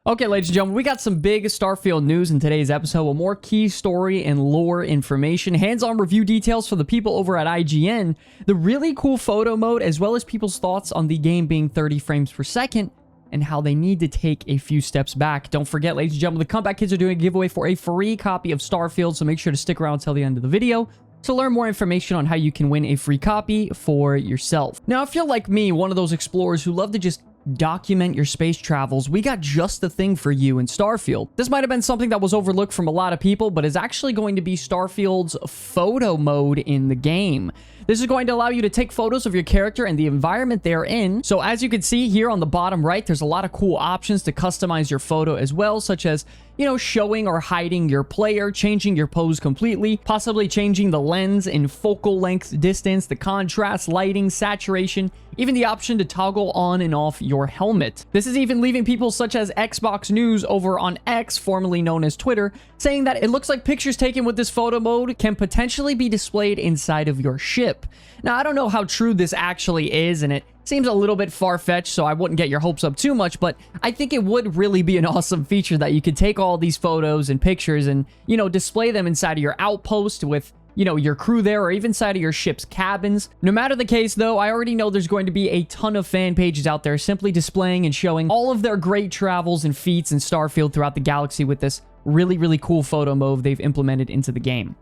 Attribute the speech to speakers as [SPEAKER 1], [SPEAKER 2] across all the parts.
[SPEAKER 1] Okay, ladies and gentlemen, we got some big Starfield news in today's episode with more key story and lore information, hands-on review details for the people over at IGN, the really cool photo mode, as well as people's thoughts on the game being 30 frames per second, and how they need to take a few steps back. Don't forget, ladies and gentlemen, the Comeback Kids are doing a giveaway for a free copy of Starfield, so make sure to stick around until the end of the video to learn more information on how you can win a free copy for yourself. Now, if you're like me, one of those explorers who love to just document your space travels, we got just the thing for you in Starfield. This might have been something that was overlooked from a lot of people, but is actually going to be Starfield's photo mode in the game. This is going to allow you to take photos of your character and the environment they're in. So as you can see here on the bottom right, there's a lot of cool options to customize your photo as well, such as, you know, showing or hiding your player, changing your pose completely, possibly changing the lens and focal length distance, the contrast, lighting, saturation, even the option to toggle on and off your helmet. This is even leaving people such as Xbox News over on X, formerly known as Twitter, saying that it looks like pictures taken with this photo mode can potentially be displayed inside of your ship. Now, I don't know how true this actually is, and it seems a little bit far-fetched, so I wouldn't get your hopes up too much, but I think it would really be an awesome feature that you could take all these photos and pictures and, you know, display them inside of your outpost with, you know, your crew there, or even inside of your ship's cabins. No matter the case, though, I already know there's going to be a ton of fan pages out there simply displaying and showing all of their great travels and feats in Starfield throughout the galaxy with this really, really cool photo mode they've implemented into the game.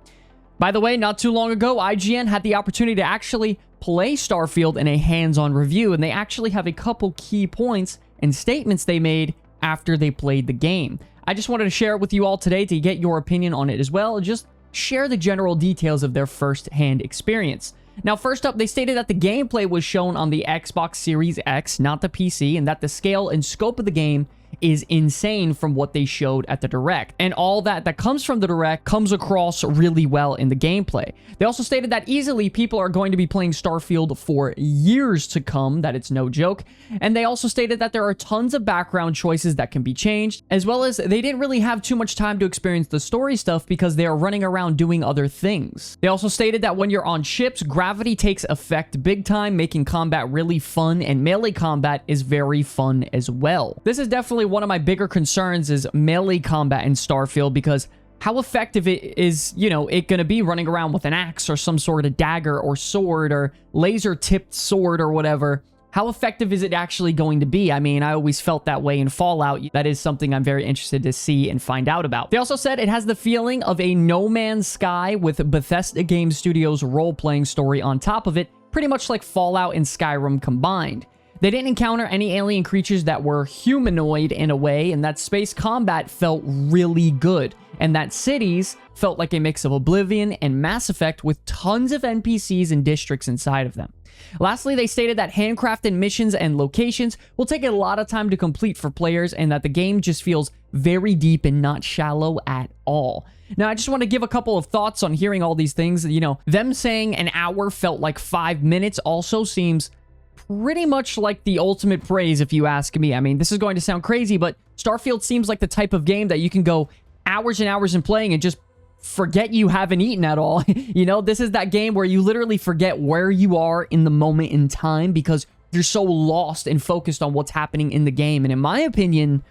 [SPEAKER 1] By the way, not too long ago, IGN had the opportunity to actually play Starfield in a hands-on review, and they actually have a couple key points and statements they made after they played the game. I just wanted to share it with you all today to get your opinion on it as well, and just share the general details of their first-hand experience. Now, first up, they stated that the gameplay was shown on the Xbox Series X, not the PC, and that the scale and scope of the game is insane from what they showed at the Direct. And all that comes from the Direct comes across really well in the gameplay. They also stated that easily people are going to be playing Starfield for years to come, that it's no joke. And they also stated that there are tons of background choices that can be changed, as well as they didn't really have too much time to experience the story stuff because they are running around doing other things. They also stated that when you're on ships, gravity takes effect big time, making combat really fun, and melee combat is very fun as well. This is definitely one of my bigger concerns is melee combat in Starfield, because how effective it is, you know, it gonna be running around with an axe or some sort of dagger or sword or laser-tipped sword or whatever. How effective is it actually going to be? I mean, I always felt that way in Fallout. That is something I'm very interested to see and find out about. They also said it has the feeling of a No Man's Sky with Bethesda Game Studios role-playing story on top of it, pretty much like Fallout and Skyrim combined. They didn't encounter any alien creatures that were humanoid in a way, and that space combat felt really good, and that cities felt like a mix of Oblivion and Mass Effect with tons of NPCs and districts inside of them. Lastly, they stated that handcrafted missions and locations will take a lot of time to complete for players, and that the game just feels very deep and not shallow at all. Now, I just want to give a couple of thoughts on hearing all these things. You know, them saying an hour felt like 5 minutes also seems pretty much like the ultimate praise, if you ask me. I mean, this is going to sound crazy, but Starfield seems like the type of game that you can go hours and hours in playing and just forget you haven't eaten at all. You know, this is that game where you literally forget where you are in the moment in time because you're so lost and focused on what's happening in the game. And in my opinion,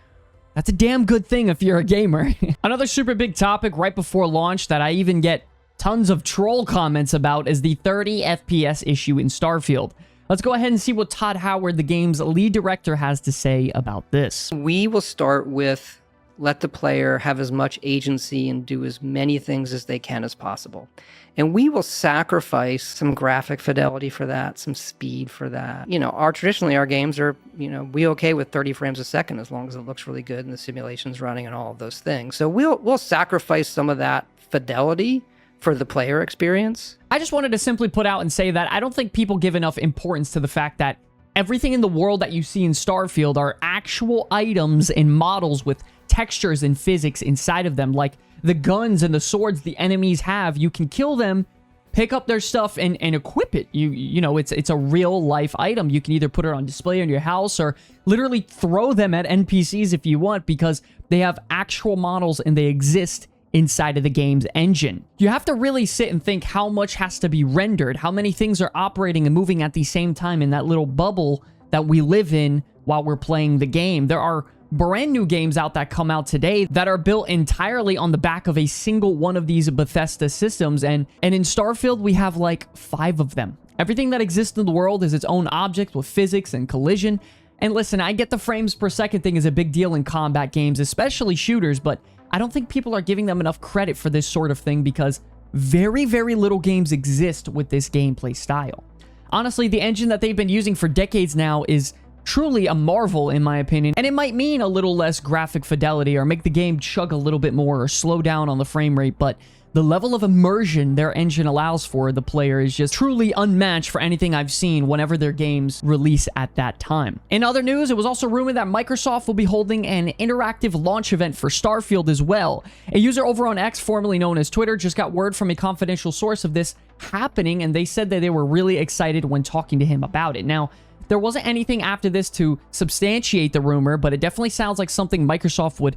[SPEAKER 1] that's a damn good thing if you're a gamer. Another super big topic right before launch that I even get tons of troll comments about is the 30 FPS issue in Starfield. Let's go ahead and see what Todd Howard, the game's lead director, has to say about this.
[SPEAKER 2] We will start with let the player have as much agency and do as many things as they can as possible. And we will sacrifice some graphic fidelity for that, some speed for that. You know, traditionally our games are, you know, we okay with 30 frames a second as long as it looks really good and the simulation's running and all of those things. So we'll sacrifice some of that fidelity for the player experience.
[SPEAKER 1] I just wanted to simply put out and say that I don't think people give enough importance to the fact that everything in the world that you see in Starfield are actual items and models with textures and physics inside of them. Like the guns and the swords the enemies have, you can kill them, pick up their stuff, and equip it. You know, it's a real life item. You can either put it on display in your house or literally throw them at NPCs if you want, because they have actual models and they exist inside of the game's engine. You have to really sit and think how much has to be rendered, how many things are operating and moving at the same time in that little bubble that we live in while we're playing the game. There are brand new games out that come out today that are built entirely on the back of a single one of these Bethesda systems. And in Starfield, we have like 5 of them. Everything that exists in the world is its own object with physics and collision. And listen, I get the frames per second thing is a big deal in combat games, especially shooters, but I don't think people are giving them enough credit for this sort of thing because very, very little games exist with this gameplay style. Honestly, the engine that they've been using for decades now is truly a marvel in my opinion, and it might mean a little less graphic fidelity or make the game chug a little bit more or slow down on the frame rate, but the level of immersion their engine allows for the player is just truly unmatched for anything I've seen whenever their games release at that time. In other news, it was also rumored that Microsoft will be holding an interactive launch event for Starfield as well. A user over on X, formerly known as Twitter, just got word from a confidential source of this happening, and they said that they were really excited when talking to him about it. Now, there wasn't anything after this to substantiate the rumor, but it definitely sounds like something Microsoft would,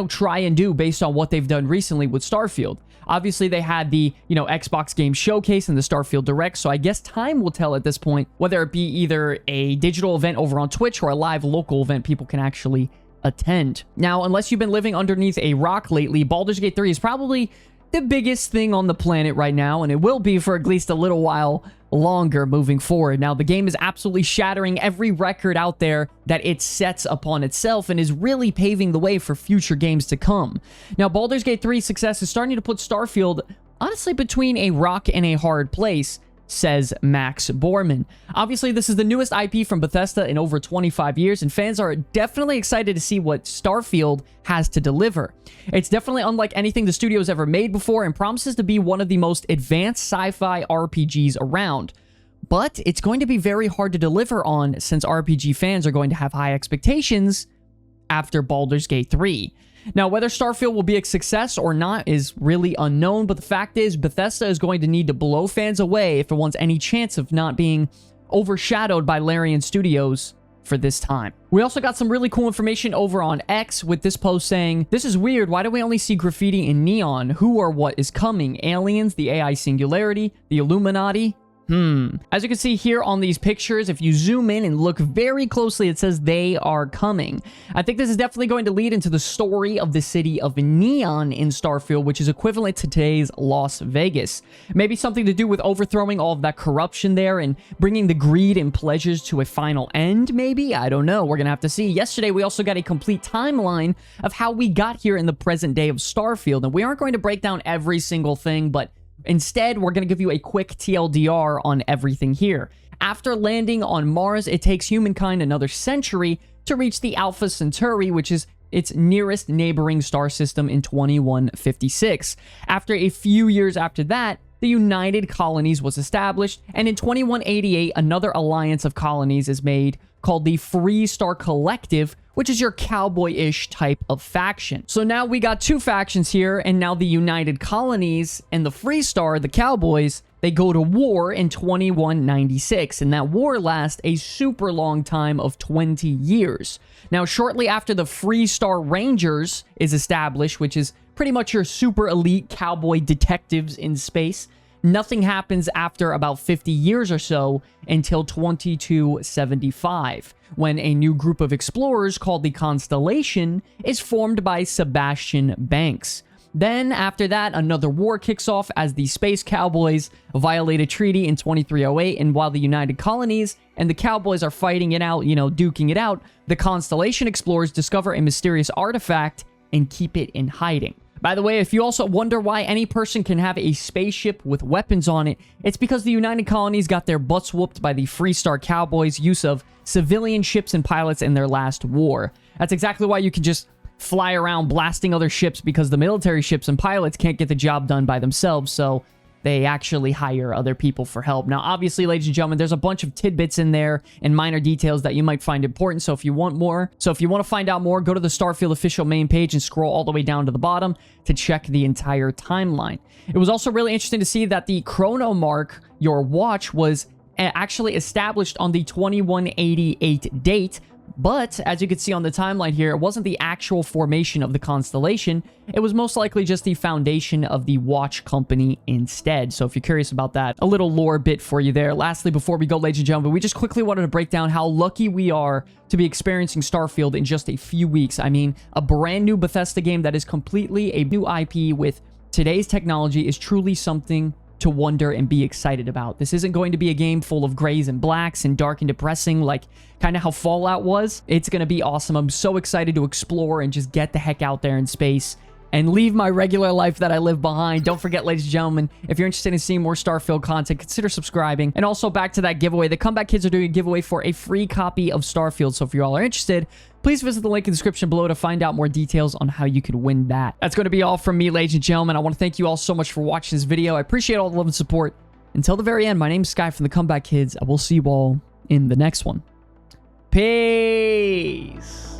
[SPEAKER 1] try and do based on what they've done recently with Starfield. Obviously, they had the, Xbox Game Showcase and the Starfield Direct, so I guess time will tell at this point whether it be either a digital event over on Twitch or a live local event people can actually attend. Now, unless you've been living underneath a rock lately, Baldur's Gate 3 is probably the biggest thing on the planet right now, and it will be for at least a little while longer moving forward. Now, the game is absolutely shattering every record out there that it sets upon itself and is really paving the way for future games to come. Now, Baldur's Gate 3's success is starting to put Starfield, honestly, between a rock and a hard place, says Max Borman. Obviously, this is the newest IP from Bethesda in over 25 years, and fans are definitely excited to see what Starfield has to deliver. It's definitely unlike anything the studio's ever made before and promises to be one of the most advanced sci-fi RPGs around. But it's going to be very hard to deliver on since RPG fans are going to have high expectations after Baldur's Gate 3. Now, whether Starfield will be a success or not is really unknown, but the fact is Bethesda is going to need to blow fans away if it wants any chance of not being overshadowed by Larian Studios for this time. We also got some really cool information over on X with this post saying, "This is weird, why do we only see graffiti in neon? Who or what is coming? Aliens, the AI Singularity, the Illuminati?" As you can see here on these pictures, if you zoom in and look very closely, it says they are coming. I think this is definitely going to lead into the story of the city of Neon in Starfield, which is equivalent to today's Las Vegas. Maybe something to do with overthrowing all of that corruption there and bringing the greed and pleasures to a final end, maybe? I don't know. We're going to have to see. Yesterday, we also got a complete timeline of how we got here in the present day of Starfield, and we aren't going to break down every single thing, but instead, we're going to give you a quick TLDR on everything here. After landing on Mars, it takes humankind another century to reach the Alpha Centauri, which is its nearest neighboring star system in 2156. After a few years after that, the United Colonies was established, and in 2188, another alliance of colonies is made called the Free Star Collective, which is your cowboy-ish type of faction. So now we got 2 factions here, and now the United Colonies and the Free Star, the Cowboys, they go to war in 2196, and that war lasts a super long time of 20 years. Now, shortly after the Free Star Rangers is established, which is pretty much your super elite cowboy detectives in space, nothing happens after about 50 years or so until 2275, when a new group of explorers called the Constellation is formed by Sebastian Banks. Then, after that, another war kicks off as the Space Cowboys violate a treaty in 2308, and while the United Colonies and the Cowboys are fighting it out, duking it out, the Constellation explorers discover a mysterious artifact and keep it in hiding. By the way, if you also wonder why any person can have a spaceship with weapons on it, it's because the United Colonies got their butts whooped by the Free Star Cowboys' use of civilian ships and pilots in their last war. That's exactly why you can just fly around blasting other ships, because the military ships and pilots can't get the job done by themselves, so they actually hire other people for help. Now, obviously, ladies and gentlemen, there's a bunch of tidbits in there and minor details that you might find important. So if you want to find out more, go to the Starfield official main page and scroll all the way down to the bottom to check the entire timeline. It was also really interesting to see that the chrono mark, your watch, was actually established on the 2188 date But as you can see on the timeline here, it wasn't the actual formation of the constellation. It was most likely just the foundation of the watch company instead. So if you're curious about that, a little lore bit for you there. Lastly, before we go, ladies and gentlemen, we just quickly wanted to break down how lucky we are to be experiencing Starfield in just a few weeks. I mean, a brand new Bethesda game that is completely a new IP with today's technology is truly something to wonder and be excited about. This isn't going to be a game full of grays and blacks and dark and depressing like kind of how Fallout was. It's going to be awesome. I'm so excited to explore and just get the heck out there in space and leave my regular life that I live behind. Don't forget, ladies and gentlemen, if you're interested in seeing more Starfield content, consider subscribing. And also back to that giveaway. The Comeback Kids are doing a giveaway for a free copy of Starfield. So if you all are interested, please visit the link in the description below to find out more details on how you could win that. That's going to be all from me, ladies and gentlemen. I want to thank you all so much for watching this video. I appreciate all the love and support. Until the very end, my name is Sky from the Comeback Kids. I will see you all in the next one. Peace.